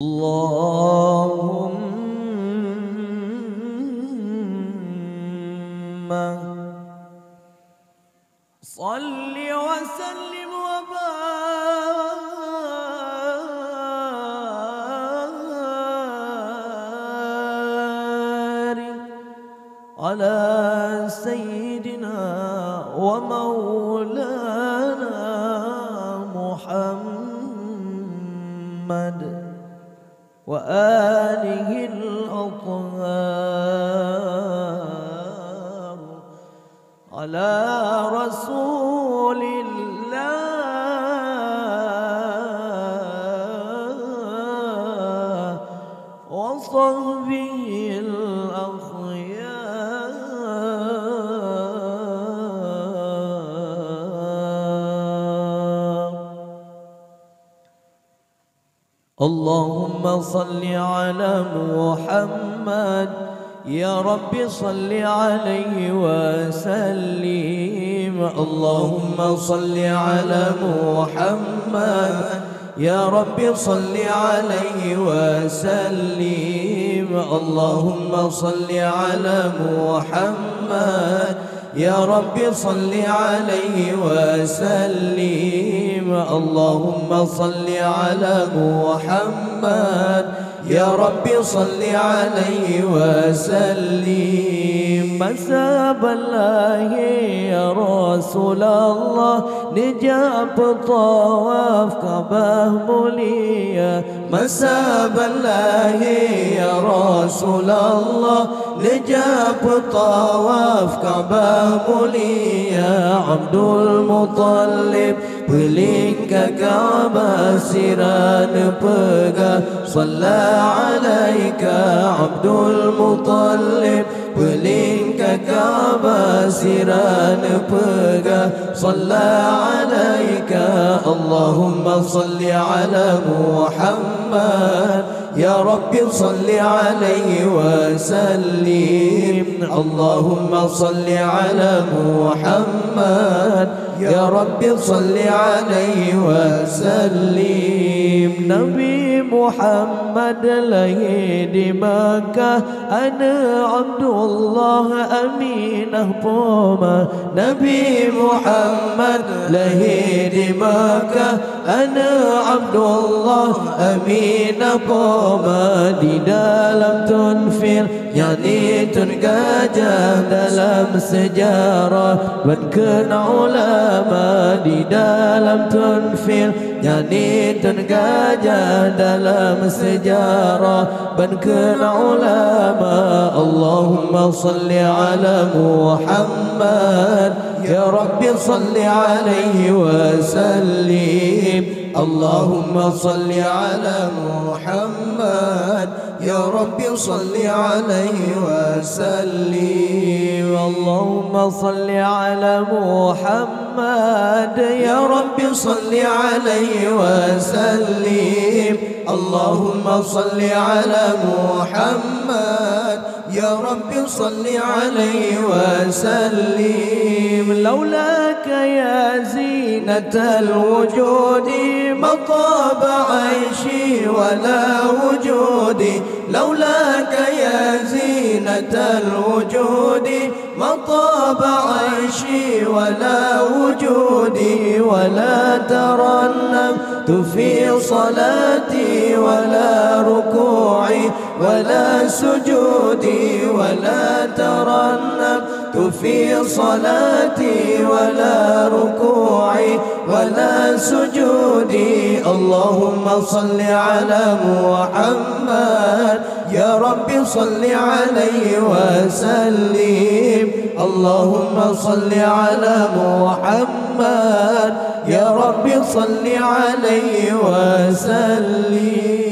اللهم صل وسلم وبارك على سيدنا ومولانا محمد وآله الأطهار على رسول الله وصحبه الأخيار. اللهم صل على محمد يا رب صل عليه وسلم. اللهم صل على محمد يا رب صل عليه وسلم. اللهم صل على محمد يا رب صل عليه وسلم. اللهم صل على محمد يا رب صل عليه وسلم. مساب الله يا رسول الله نجاب طواف كعبة مليا. مساب الله يا رسول الله نجاب طواف كعبة مليا. عبد المطلب بلين كعبة سيران بقى صلى عليك. عبد المطلب بلين كعبة سيران بقى صلى عليك. اللهم صل على محمد يا رب صل عليه وسلم. اللهم صل على محمد يا رب صل عليه وسلم. نبي محمد لهي مكة أنا عبد الله أمينه بوما. نبي محمد لهي مكة أنا عبد الله أمينه بوما. di dalam tunfil yani tun gajah dalam sejarah dan ulama. Di dalam tunfil yani tun gajah dalam sejarah dan ulama. Allahumma salli ala Muhammad ya Rabbi salli alaihi wasallim. Allahumma salli ala Muhammad ya Rabbi salli alaihi wasallim. Allahumma salli ala Muhammad ya Rabbi salli alaihi wasallim. Allahumma salli ala Muhammad ya Rabbi salli alaihi wasallim. لولاك يا زينة الوجود ما طاب عيشي ولا وجودي. لولاك يا زينة الوجود ما طاب عيشي ولا وجودي. ولا ترنمت في صلاتي ولا ركوعي ولا سجودي. ولا ترنمت في صلاتي ولا ركوعي ولا سجودي. اللهم صل على محمد يا رب صل عليه وسلم. اللهم صل على محمد يا رب صل عليه وسلم.